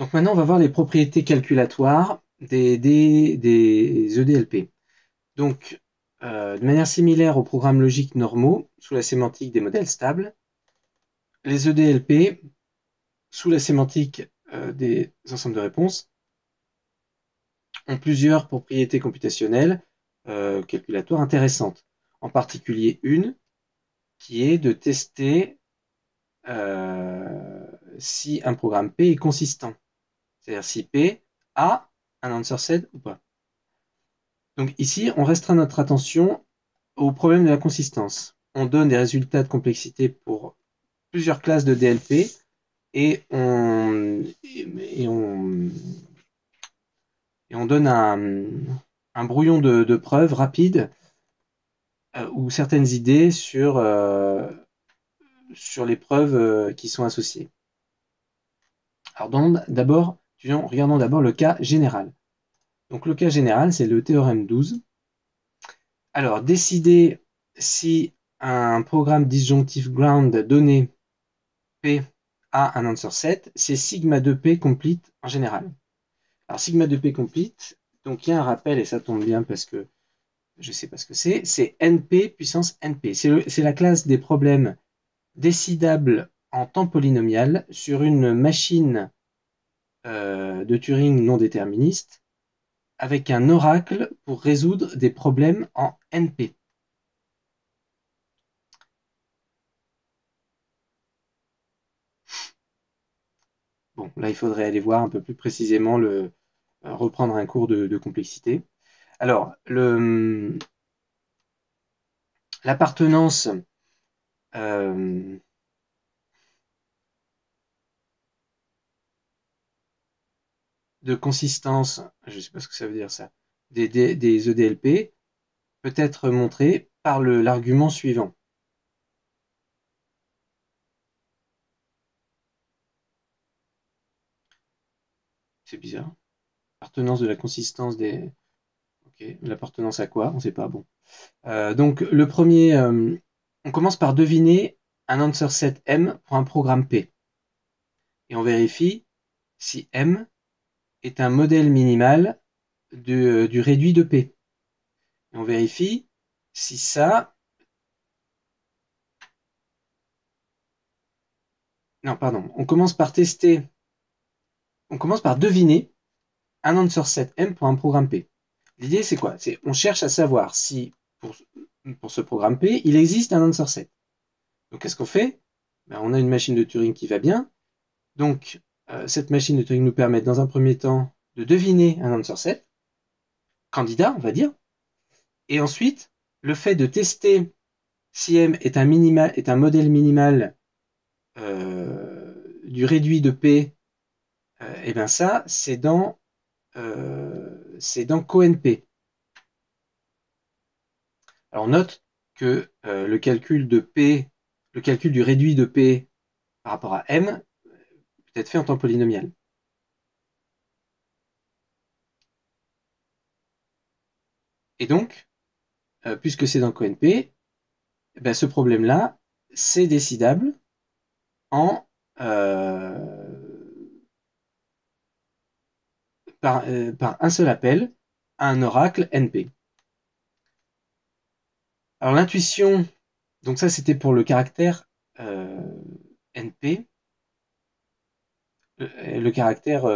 Donc maintenant, on va voir les propriétés calculatoires des EDLP. Donc, de manière similaire aux programmes logiques normaux, sous la sémantique des modèles stables, les EDLP, sous la sémantique des ensembles de réponses, ont plusieurs propriétés computationnelles calculatoires intéressantes. En particulier une qui est de tester si un programme P est consistant. C'est-à-dire si P a un answer set ou pas. Donc ici, on restreint notre attention au problème de la consistance. On donne des résultats de complexité pour plusieurs classes de DLP et on donne un brouillon de preuves rapide ou certaines idées sur les preuves qui sont associées. Alors regardons d'abord le cas général. Donc le cas général, c'est le théorème 12. Alors, décider si un programme disjonctif ground donné P a un answer set, c'est sigma de P complete en général. Alors, sigma de P complete, donc il y a un rappel, et ça tombe bien parce que je ne sais pas ce que c'est NP puissance NP. C'est la classe des problèmes décidables en temps polynomial sur une machine de Turing non déterministe avec un oracle pour résoudre des problèmes en NP. Bon, là, il faudrait aller voir un peu plus précisément reprendre un cours de complexité. Alors, l'appartenance euh, de consistance, je ne sais pas ce que ça veut dire ça, des EDLP peut être montrée par l'argument suivant. C'est bizarre. Appartenance de la consistance des. Ok, l'appartenance à quoi? On ne sait pas. Bon. Donc, le premier, on commence par deviner un answer set M pour un programme P. Et on vérifie si M est un modèle minimal du réduit de P. Et on vérifie si ça. Non, pardon. On commence par tester. On commence par deviner un answer set M pour un programme P. L'idée, c'est quoi? C'est on cherche à savoir si pour ce programme P, il existe un answer set. Donc, qu'est-ce qu'on fait? Ben, on a une machine de Turing qui va bien. Donc, cette machine de Turing nous permet, dans un premier temps, de deviner un answer set, candidat, on va dire. Et ensuite, le fait de tester si M est un modèle minimal du réduit de P, et bien ça, c'est dans CoNP. Alors on note que le calcul de P, le calcul du réduit de P par rapport à M peut être fait en temps polynomial. Et donc, puisque c'est dans CoNP, eh ben, ce problème-là, c'est décidable en par un seul appel à un oracle NP. Alors l'intuition, donc ça c'était pour le caractère NP, le caractère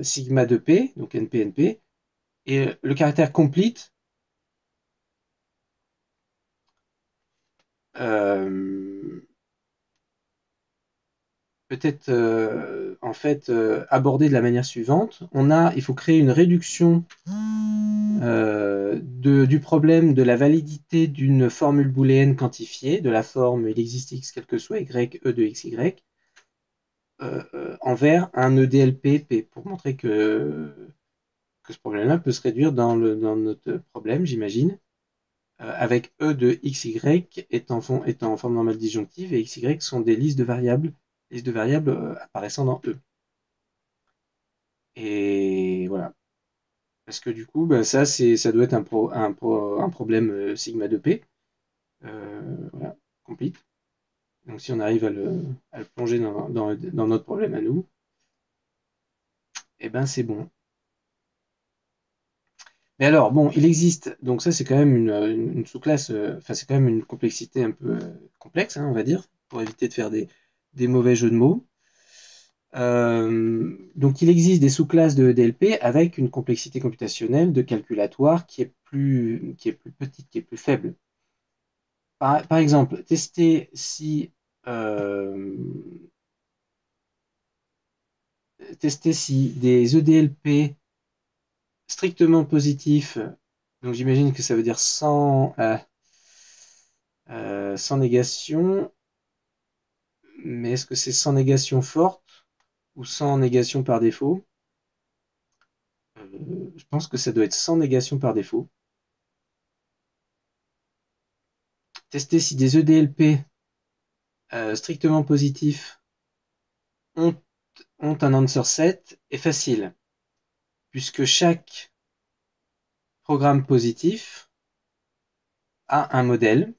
sigma de P, donc NP, et le caractère complete, euh, peut être en fait abordé de la manière suivante. Il faut créer une réduction du problème de la validité d'une formule booléenne quantifiée, de la forme il existe x quel que soit y e de xy, envers un EDLP P pour montrer que ce problème-là peut se réduire dans notre problème, j'imagine, avec E de xy étant en forme normale disjonctive et xy sont des listes de variables apparaissant dans E. Et voilà. Parce que du coup, bah, ça doit être un problème sigma de P. Voilà, complete. Donc si on arrive à le plonger dans notre problème à nous, eh ben c'est bon. Mais alors, bon, il existe, donc ça c'est quand même une sous-classe, enfin c'est quand même une complexité un peu complexe, hein, on va dire, pour éviter de faire des mauvais jeux de mots. Donc il existe des sous-classes de DLP avec une complexité computationnelle de calculatoire qui est plus petite, qui est plus faible. Par exemple, euh, tester si des EDLP strictement positifs, donc j'imagine que ça veut dire sans négation, mais est-ce que c'est sans négation forte ou sans négation par défaut? Je pense que ça doit être sans négation par défaut. Tester si des EDLP strictement positifs ont, ont un answer set est facile, puisque chaque programme positif a un modèle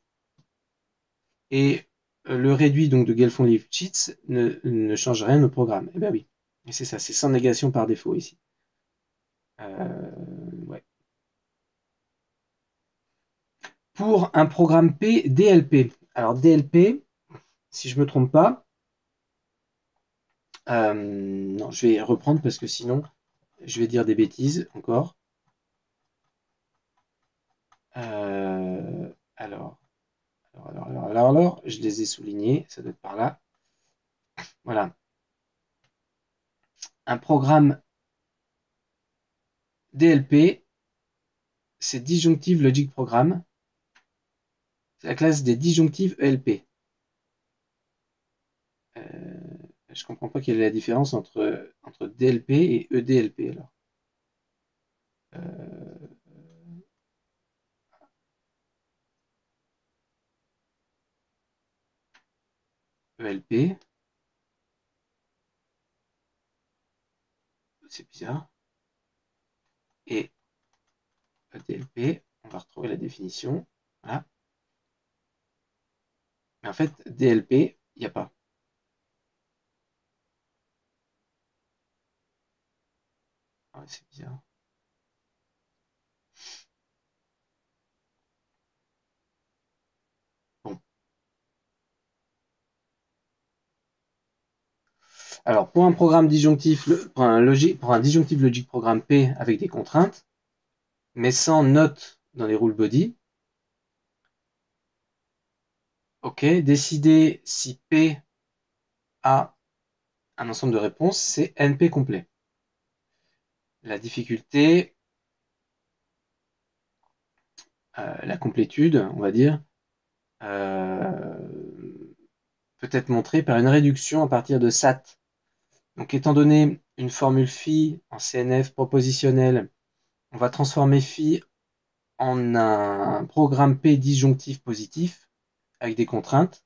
et le réduit donc de Gelfond-Lifshitz ne change rien au programme. Eh bien oui, et c'est ça, c'est sans négation par défaut ici. Ouais. Pour un programme P, DLP. Alors DLP, si je me trompe pas, non, je vais reprendre parce que sinon je vais dire des bêtises encore. Alors, je les ai soulignés, ça doit être par là. Voilà. Un programme DLP, c'est Disjunctive Logic Program. C'est la classe des disjonctives ELP. Je comprends pas quelle est la différence entre DLP et EDLP alors. Euh, ELP, c'est bizarre. Et EDLP, on va retrouver la définition. Voilà. Mais en fait, DLP, il n'y a pas. Ah ouais, c'est bizarre. Bon. Alors, pour un programme disjonctif, pour un disjonctif logique programme P avec des contraintes, mais sans note dans les rule body, ok, décider si P a un ensemble de réponses, c'est NP complet. La difficulté, la complétude, on va dire, euh, peut être montrée par une réduction à partir de SAT. Donc, étant donné une formule phi en CNF propositionnelle, on va transformer phi en un programme P disjonctif positif avec des contraintes,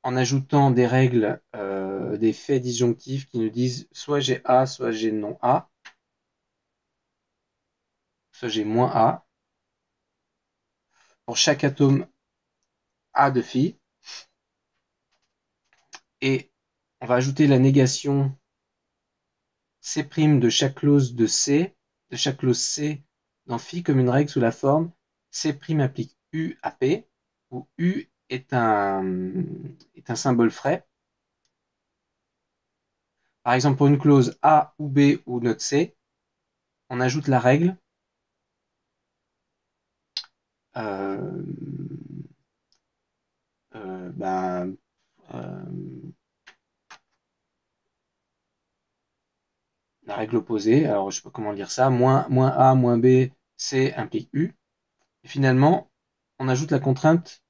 en ajoutant des règles, des faits disjonctifs qui nous disent soit j'ai A, soit j'ai non A, soit j'ai moins A, pour chaque atome A de phi, et on va ajouter la négation C' de chaque clause C dans phi comme une règle sous la forme C' applique U à P, où U est un symbole frais. Par exemple, pour une clause A ou B ou note C, on ajoute la règle euh, ben, la règle opposée, alors je sais pas comment dire ça, moins A, moins B, C implique U. Et finalement, on ajoute la contrainte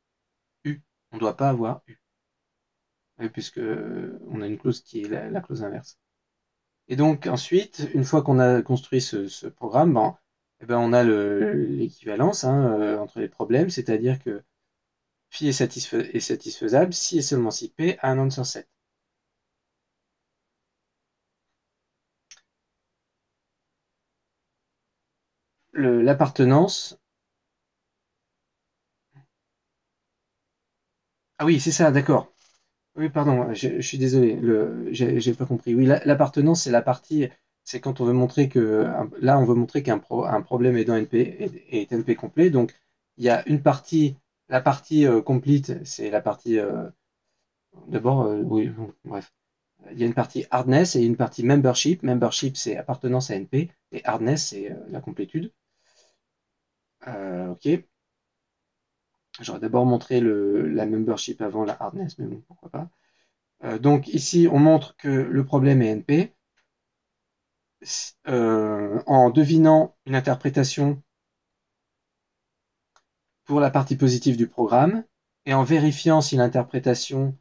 U. On ne doit pas avoir U, puisque on a une clause qui est la clause inverse. Et donc ensuite, une fois qu'on a construit ce programme, eh ben, on a l'équivalence entre les problèmes, c'est-à-dire que phi est satisfaisable si et seulement si P a un answer set. L'appartenance. Ah oui, c'est ça, d'accord. Oui, pardon, je suis désolé, j'ai pas compris. Oui, l'appartenance, c'est quand on veut montrer que, là, on veut montrer qu'un problème est dans NP, est NP complet. Donc, il y a une partie, la partie complete, c'est la partie, d'abord, oui, bon, bref. Il y a une partie hardness et une partie membership. Membership, c'est appartenance à NP, et hardness, c'est la complétude. Ok. J'aurais d'abord montré la membership avant la hardness, mais bon, pourquoi pas. Donc ici, on montre que le problème est NP. En devinant une interprétation pour la partie positive du programme et en vérifiant si l'interprétation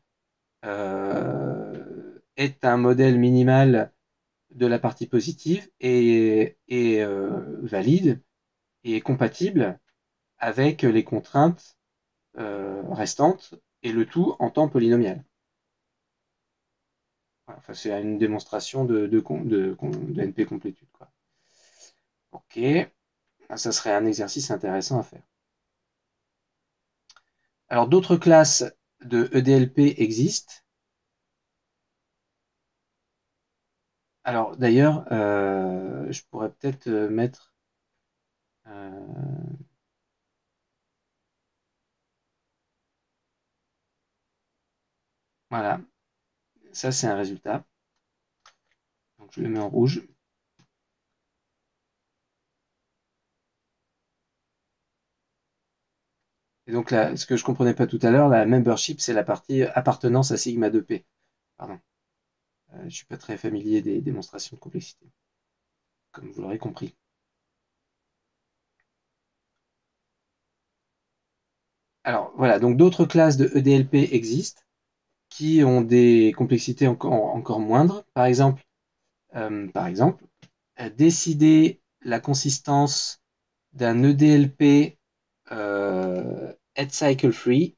est un modèle minimal de la partie positive et valide et compatible avec les contraintes restantes et le tout en temps polynomial. Enfin, c'est une démonstration de NP complétude, quoi. Ok, ça serait un exercice intéressant à faire. Alors d'autres classes de EDLP existent. Alors d'ailleurs, je pourrais peut-être mettre voilà, ça c'est un résultat. Donc je le mets en rouge. Et donc là, ce que je comprenais pas tout à l'heure, la membership, c'est la partie appartenance à sigma 2p. Pardon. Je suis pas très familier des démonstrations de complexité, comme vous l'aurez compris. Alors voilà, donc d'autres classes de EDLP existent qui ont des complexités encore moindres. Par exemple, décider la consistance d'un EDLP head cycle free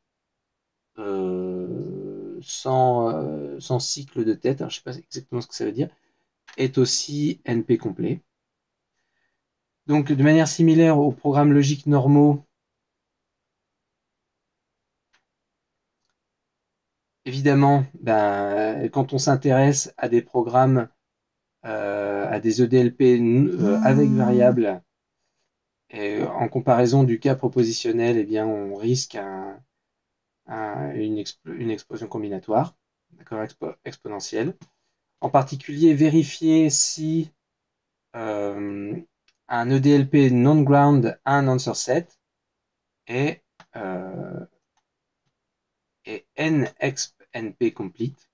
sans cycle de tête, alors je ne sais pas exactement ce que ça veut dire, est aussi NP complet. Donc de manière similaire aux programmes logiques normaux, évidemment, ben, quand on s'intéresse à des programmes, à des EDLP avec variables, et en comparaison du cas propositionnel, eh bien, on risque une explosion combinatoire, d'accord, exponentielle. En particulier, vérifier si un EDLP non-ground a un answer set est, euh, est n-exp np complete.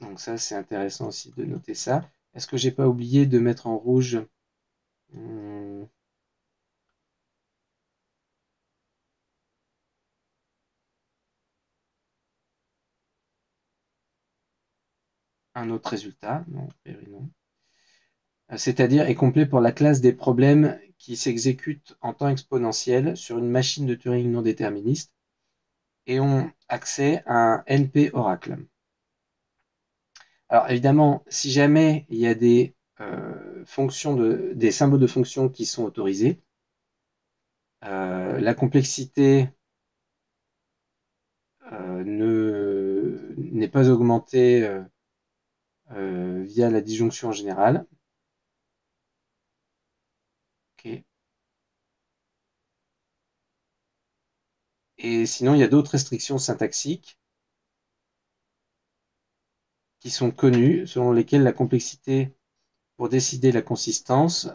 Donc ça, c'est intéressant aussi de noter ça. Est-ce que j'ai pas oublié de mettre en rouge un autre résultat? Non, non. C'est-à-dire est complet pour la classe des problèmes qui s'exécutent en temps exponentiel sur une machine de Turing non déterministe et ont accès à un NP oracle. Alors évidemment, si jamais il y a des des symboles de fonction qui sont autorisés, la complexité n'est pas augmentée via la disjonction en général. Okay. Et sinon, il y a d'autres restrictions syntaxiques qui sont connues, selon lesquelles la complexité pour décider la consistance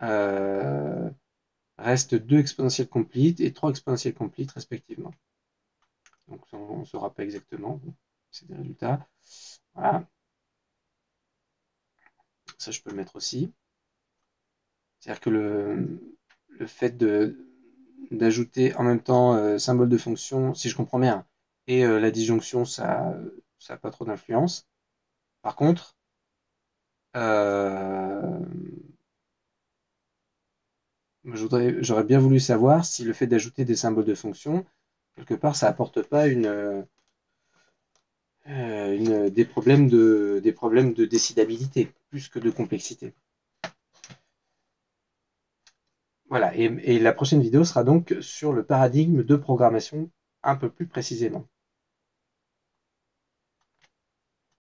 euh, reste 2 exponentielles complete et 3 exponentielles complete respectivement. Donc on ne saura pas exactement, c'est des résultats. Voilà, ça je peux le mettre aussi. C'est-à-dire que le fait d'ajouter en même temps symbole de fonction, si je comprends bien, et la disjonction, ça n'a pas trop d'influence. Par contre, euh, j'aurais bien voulu savoir si le fait d'ajouter des symboles de fonction, quelque part, ça apporte pas des problèmes de décidabilité, plus que de complexité. Voilà, et la prochaine vidéo sera donc sur le paradigme de programmation un peu plus précisément.